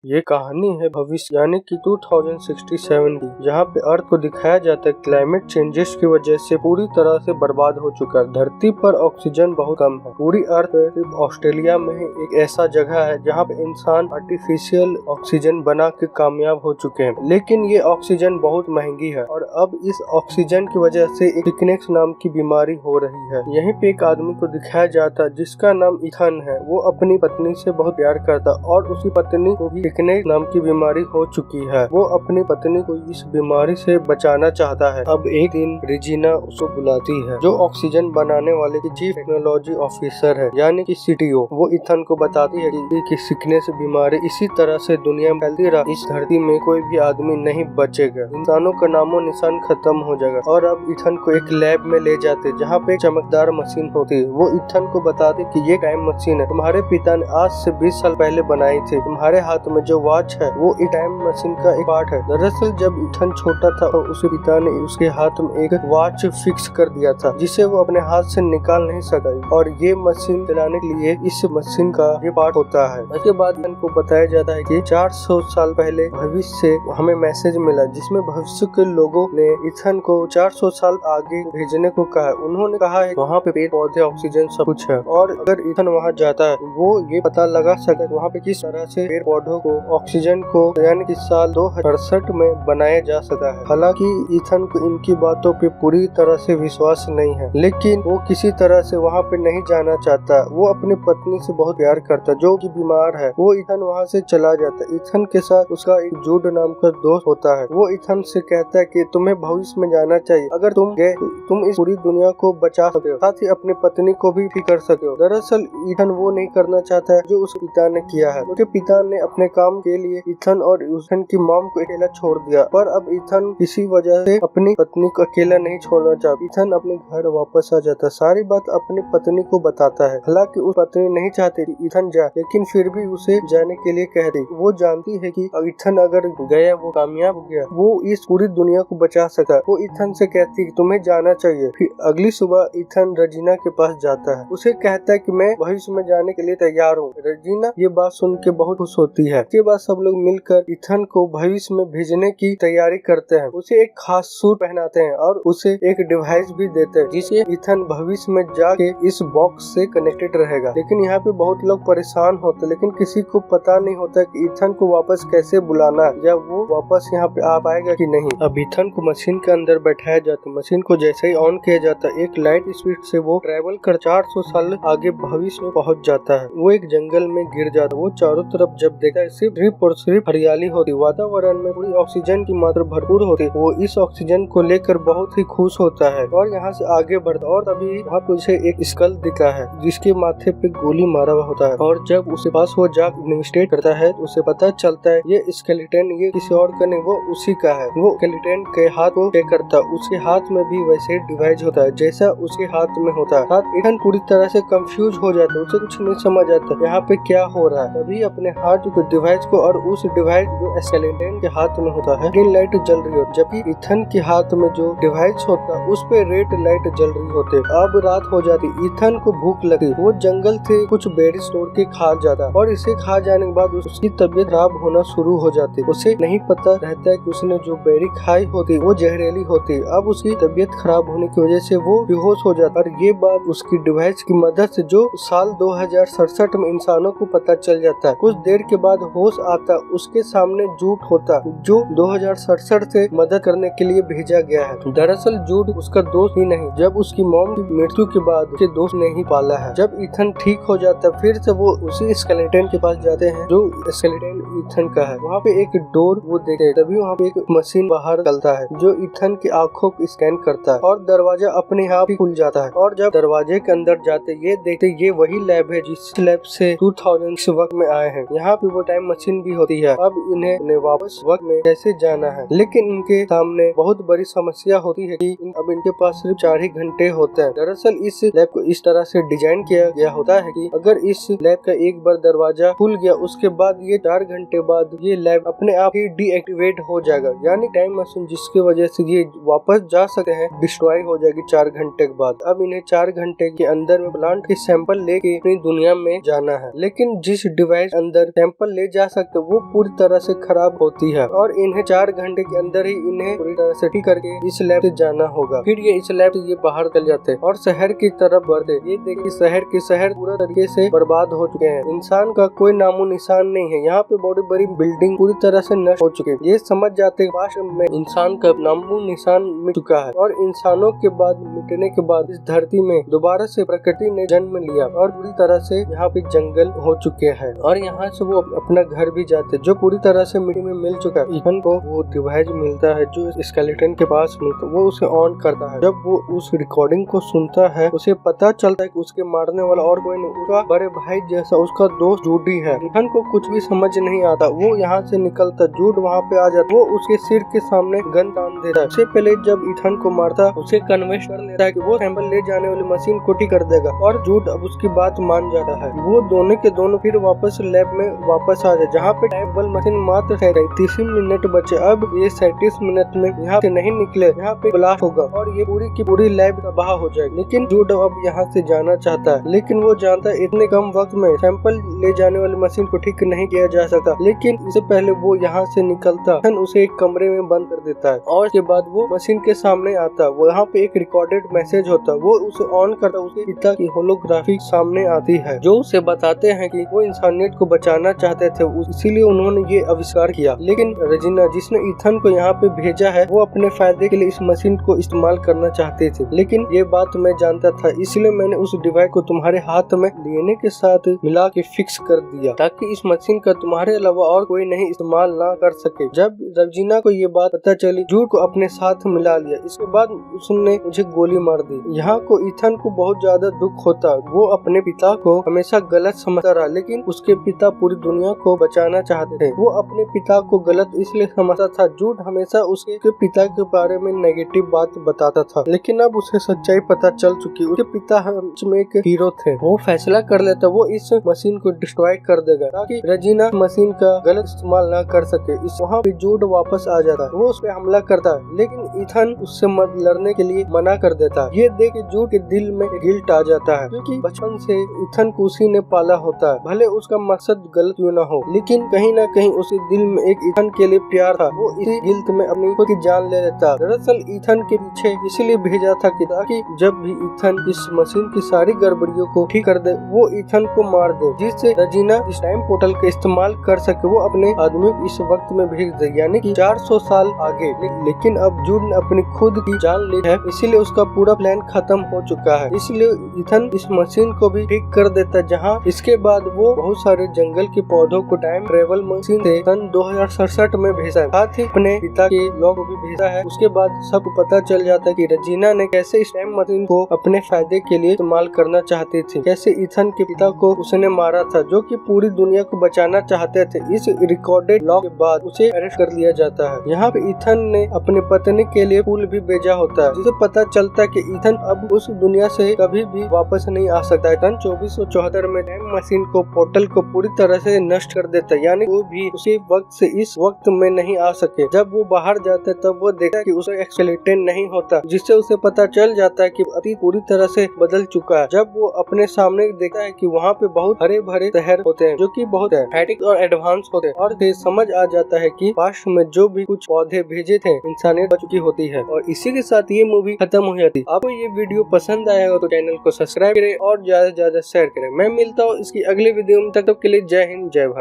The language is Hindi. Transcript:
ये कहानी है भविष्य यानी कि 2067 की, जहाँ पे अर्थ को दिखाया जाता है क्लाइमेट चेंजेस की वजह से पूरी तरह से बर्बाद हो चुका है। धरती पर ऑक्सीजन बहुत कम है। पूरी अर्थ पे सिर्फ ऑस्ट्रेलिया में ही एक ऐसा जगह है जहाँ पे इंसान आर्टिफिशियल ऑक्सीजन बना के कामयाब हो चुके हैं, लेकिन ये ऑक्सीजन बहुत महंगी है और अब इस ऑक्सीजन की वजह से एक सिकनेस नाम की बीमारी हो रही है। यहीं पे एक आदमी को दिखाया जाता है जिसका नाम इथन है। वो अपनी पत्नी से बहुत प्यार करता और उसकी पत्नी को भी सिकनेस नाम की बीमारी हो चुकी है। वो अपनी पत्नी को इस बीमारी से बचाना चाहता है। अब एक दिन रेजिना उसको बुलाती है, जो ऑक्सीजन बनाने वाले की चीफ टेक्नोलॉजी ऑफिसर है यानी कि सीटीओ। वो इथन को बताती है कि सिकनेस बीमारी इसी तरह से दुनिया में फैलती रहा, इस धरती में कोई भी आदमी नहीं बचेगा, इंसानों का नामो निशान खत्म हो जाएगा। और अब इथन को एक लैब में ले जाते जहाँ पे एक चमकदार मशीन होती है। वो इथन को बताते कि ये टाइम मशीन है, तुम्हारे पिता ने आज से 20 साल पहले बनाई थी। तुम्हारे हाथ में जो वॉच है वो टाइम मशीन का एक पार्ट है। दरअसल जब इथन छोटा था तो उसके पिता ने उसके हाथ में एक वॉच फिक्स कर दिया था जिसे वो अपने हाथ से निकाल नहीं सका, और ये मशीन चलाने के लिए इस मशीन का ये पार्ट होता है। उसके बाद इथन को बताया जाता है कि 400 साल पहले भविष्य से हमें मैसेज मिला जिसमें भविष्य के लोगों ने इथन को 400 साल आगे भेजने को कहा। उन्होंने कहा है वहाँ पे पेड़ पौधे ऑक्सीजन सब कुछ है, और अगर इथन वहाँ जाता है वो ये पता लगा सके वहाँ पे किस तरह से पेड़ पौधों को ऑक्सीजन को यानी कि साल 2068 में बनाया जा सकता है। हालांकि इथन को इनकी बातों पे पूरी तरह से विश्वास नहीं है, लेकिन वो किसी तरह से वहाँ पे नहीं जाना चाहता। वो अपनी पत्नी से बहुत प्यार करता जो कि बीमार है। वो इथन वहाँ से चला जाता है। इथन के साथ उसका एक जूड नाम का दोस्त होता है। वो इथन से कहता है कि तुम्हें भविष्य में जाना चाहिए, अगर तुम गए तुम इस पूरी दुनिया को बचा सकते हो, साथ ही अपनी पत्नी को भी ठीक कर सकते हो। दरअसल इथन वो नहीं करना चाहता है जो उसके पिता ने किया है। उसके पिता ने अपने काम के लिए इथन और इथन की मॉम को अकेला छोड़ दिया, पर अब इथन किसी वजह से अपनी पत्नी को अकेला नहीं छोड़ना चाहता। इथन अपने घर वापस आ जाता, सारी बात अपनी पत्नी को बताता है। हालांकि उस पत्नी नहीं चाहती कि इथन जाए, लेकिन फिर भी उसे जाने के लिए कह दी। वो जानती है कि इथन अगर गया वो कामयाब हो गया, वो इस पूरी दुनिया को बचा सकता है। वो इथन से कहती है तुम्हें जाना चाहिए। फिर अगली सुबह इथन रेजिना के पास जाता है। उसे कहता है कि मैं भविष्य में जाने के लिए तैयार हूँ। रेजिना ये बात सुन के बहुत खुश होती है। इसके बाद सब लोग मिलकर इथन को भविष्य में भेजने की तैयारी करते हैं। उसे एक खास सूट पहनाते हैं और उसे एक डिवाइस भी देते हैं जिससे इथन भविष्य में जाके इस बॉक्स से कनेक्टेड रहेगा। लेकिन यहाँ पे बहुत लोग परेशान होते, लेकिन किसी को पता नहीं होता कि इथन को वापस कैसे बुलाना है या वो वापस यहाँ पे आ पाएगा कि नहीं। अब इथन को मशीन के अंदर बैठाया जाता है। मशीन को जैसे ही ऑन किया जाता है एक लाइट स्पीड से वो ट्रेवल कर 400 साल आगे भविष्य में पहुँच जाता है। वो एक जंगल में गिर जाता है। वो चारों तरफ जब देखता है सिर्फ और सिर्फ हरियाली होती, वातावरण में पूरी ऑक्सीजन की मात्रा भरपूर होती। वो इस ऑक्सीजन को लेकर बहुत ही खुश होता है और यहाँ से आगे बढ़ता। और तभी वहाँ पे उसे एक स्कल दिखा है जिसके माथे पे गोली मारा हुआ होता है, और जब उसे पास वो जा इन्वेस्टिगेट करता है तो उसे पता चलता है ये स्केलेटन ये किसी और का नहीं, वो उसी का है। वो स्केलेटन के हाथ को चेक करता, उसके हाथ में भी वैसे डिवाइस होता है जैसा उसके हाथ में होता है। इथन पूरी तरह से कंफ्यूज हो जाता है, उसे कुछ नहीं समझ आता यहाँ पे क्या हो रहा है। तभी अपने हाथ को डिवाइस को और उस डिवाइस जो स्केलेटन के हाथ में होता है ग्रीन लाइट जल रही होती, जबकि इथन के हाथ में जो डिवाइस होता है उस पे रेड लाइट जल रही होती। अब रात हो जाती, इथन को भूख लगी। वो जंगल से कुछ बेरीज तोड़ के खा जाता और इसे खा जाने के बाद उसकी तबीयत खराब होना शुरू हो जाती। उसे नहीं पता रहता है कि उसने जो बेरी खाई होती वो जहरीली होती। अब उसकी तबीयत खराब होने की वजह से वो बेहोश हो जाता, और ये बात उसकी डिवाइस की मदद से जो साल 2067 में इंसानों को पता चल जाता है। कुछ देर के बाद होश आता, उसके सामने जूड होता जो 2067 से मदद करने के लिए भेजा गया है। दरअसल जूड उसका दोस्त ही नहीं, जब उसकी मॉम की मृत्यु के बाद उसके दोस्त ने ही पाला है। जब इथन ठीक हो जाता फिर से वो उसी स्केलेटन के पास जाते हैं जो स्केलेटन इथन का है। वहाँ पे एक डोर वो देखते हैं, तभी वहाँ पे एक मशीन बाहर चलता है जो इथन की आंखों को स्कैन करता है और दरवाजा अपने आप ही खुल जाता है। और जब दरवाजे के अंदर जाते ये देखते ये वही लैब है जिस लैब से 2000 वक्त में आए हैं। यहाँ पे वो टाइम मशीन भी होती है। अब इन्हें वापस वक्त में कैसे जाना है, लेकिन इनके सामने बहुत बड़ी समस्या होती है कि अब इनके पास सिर्फ 4 ही घंटे होते हैं। दरअसल इस लैब को इस तरह से डिजाइन किया गया होता है कि अगर इस लैब का एक बार दरवाजा खुल गया उसके बाद ये 4 घंटे बाद ये लैब अपने आप ही डीएक्टिवेट हो जाएगा, यानी टाइम मशीन जिसकी वजह से ये वापस जा सकते हैं डिस्ट्रॉय हो जाएगी 4 घंटे के बाद। अब इन्हें 4 घंटे के अंदर में प्लांट के सैंपल लेके अपनी दुनिया में जाना है, लेकिन जिस डिवाइस अंदर सैंपल ले जा सकते वो पूरी तरह से खराब होती है और इन्हें 4 घंटे के अंदर ही इन्हें पूरी तरह से ठीक करके इस लैब से जाना होगा। फिर ये इस लैब से ये बाहर चल जाते हैं और शहर की तरफ बढ़ते। ये देखिए शहर के शहर पूरा तरीके से बर्बाद हो चुके हैं। इंसान का कोई नामो निशान नहीं है। यहाँ पे बड़ी बड़ी बिल्डिंग पूरी तरह से नष्ट हो चुके हैं। ये समझ जाते हैं पास्ट में इंसान का नामो निशान मिट चुका है और इंसानों के बाद मिटने के बाद इस धरती में दोबारा से प्रकृति ने जन्म लिया और पूरी तरह से यहाँ पे जंगल हो चुके हैं और यहाँ से वो अपना घर भी जाते जो पूरी तरह से मिट्टी में मिल चुका है। इथन को वो डिवाइस मिलता है जो स्केलेटन के पास मिलता है, वो उसे ऑन करता है। जब वो उस रिकॉर्डिंग को सुनता है उसे पता चलता है कि उसके मारने वाला और कोई नहीं, उसका बड़े भाई जैसा उसका दोस्त जूडी है। इथन को कुछ भी समझ नहीं आता। वो यहाँ से निकलता, जूड वहाँ पे आ जाता, वो उसके सिर के सामने गन तान देता है। उससे पहले जब इथन को मारता उसे कन्विंस कर लेता है कि वो सैंपल ले जाने वाली मशीन को ठीक कर देगा और जूड अब उसकी बात मान जाता है। वो दोनों के दोनों फिर वापस लैब में वापस आ जाए जहाँ पे टाइम मशीन मात्र 37 मिनट बचे। अब ये 37 मिनट में यहाँ से नहीं निकले, यहाँ पे ब्लास्ट होगा और ये पूरी की पूरी लैब तबाह हो जाएगी। लेकिन जूड अब यहाँ से जाना चाहता है, लेकिन वो जानता है इतने कम वक्त में सैंपल ले जाने वाली मशीन को ठीक नहीं किया जा सकता। लेकिन इससे पहले वो यहाँ से निकलता उसे एक कमरे में बंद कर देता है और उसके बाद वो मशीन के सामने आता है। वहाँ पे एक रिकॉर्डेड मैसेज होता है, वो उसे ऑन करता, उसके पिता की होलोग्राफी सामने आती है जो उसे बताते हैं कि वो इंसानियत को बचाना चाहते थे, इसीलिए उन्होंने ये आविष्कार किया। लेकिन रेजिना जिसने इथन को यहाँ पे भेजा है वो अपने फायदे के लिए इस मशीन को इस्तेमाल करना चाहते थे। लेकिन ये बात मैं जानता था, इसलिए मैंने उस डिवाइस को तुम्हारे हाथ में डीएनए के साथ मिला के फिक्स कर दिया ताकि इस मशीन का तुम्हारे अलावा और कोई नहीं इस्तेमाल ना कर सके। जब रेजिना को ये बात पता चली, जूड को अपने साथ मिला लिया। इसके बाद उसने मुझे गोली मार दी। यहाँ को इथन को बहुत ज्यादा दुख होता। वो अपने पिता को हमेशा गलत समझता रहा, लेकिन उसके पिता पूरी दुनिया को बचाना चाहते थे। वो अपने पिता को गलत इसलिए समझता था। जूड हमेशा उसके पिता के बारे में नेगेटिव बात बताता था, लेकिन अब उसे सच्चाई पता चल चुकी। उसके पिता में एक हीरो थे। वो फैसला कर लेता वो इस मशीन को डिस्ट्रॉय कर देगा ताकि रेजिना मशीन का गलत इस्तेमाल ना कर सके। इस वहाँ पे जूड वापस आ जाता है, वो उस पे हमला करता है, लेकिन इथन उससे लड़ने के लिए मना कर देता है। ये देख जूड के दिल में गिल्ट आ जाता है क्योंकि बचपन से इथन को उसी ने पाला होता है। भले उसका मकसद गलत क्यों ना हो, लेकिन कहीं ना कहीं उसके दिल में एक इथन के लिए प्यार था। वो इसी गिल्ट में अपनी खुद की जान ले लेता। दरअसल इथन के पीछे इसलिए भेजा था कि ताकि जब भी इथन इस मशीन की सारी गड़बड़ियों को ठीक कर दे, वो इथन को मार दे, जिससे रेजिना इस टाइम पोर्टल का इस्तेमाल कर सके। वो अपने आदमी इस वक्त में भेज दे, यानी कि 400 साल आगे। लेकिन अब जूड ने अपनी खुद की जान ली है, इसीलिए उसका पूरा प्लान खत्म हो चुका है। इसलिए इथन इस मशीन को भी ठीक कर देता, जहाँ इसके बाद वो बहुत सारे जंगल के पौधों को टाइम ट्रेवल मशीन से सन 2067 में भेजा है। साथ ही अपने पिता के लॉ को भी भेजा है। उसके बाद सबको पता चल जाता है कि रेजिना ने कैसे इस टाइम मशीन को अपने फायदे के लिए इस्तेमाल करना चाहती थी, कैसे इथन के पिता को उसने मारा था जो कि पूरी दुनिया को बचाना चाहते थे। इस रिकॉर्डेड लॉ के बाद उसे अरेस्ट कर लिया जाता है। यहाँ पे इथन ने अपनी पत्नी के लिए फूल भी भेजा होता है, जिसे पता चलता है कि इथन अब उस दुनिया से कभी भी वापस नहीं आ सकता है। सन 2474 में टाइम मशीन को पोर्टल को पूरी तरह से नष्ट कर देता है, यानी वो भी उसी वक्त से इस वक्त में नहीं आ सके। जब वो बाहर जाता है तब वो देखता है कि उसे स्केलेटन नहीं होता, जिससे उसे पता चल जाता है कि अतीत पूरी तरह से बदल चुका है। जब वो अपने सामने देखता है कि वहाँ पे बहुत हरे भरे शहर होते हैं जो कि बहुत हाईटेक और एडवांस होते हैं, और फिर समझ आ जाता है कि पास्ट में जो भी कुछ पौधे भेजे थे इंसानियत बच चुकी होती है। और इसी के साथ ये मूवी खत्म हो जाती। आपको ये वीडियो पसंद आया हो तो चैनल को सब्सक्राइब करें और ज्यादा से ज्यादा शेयर करें। मैं मिलता हूँ इसकी अगले वीडियो में, तब तक के लिए जय हिंद जय भारत।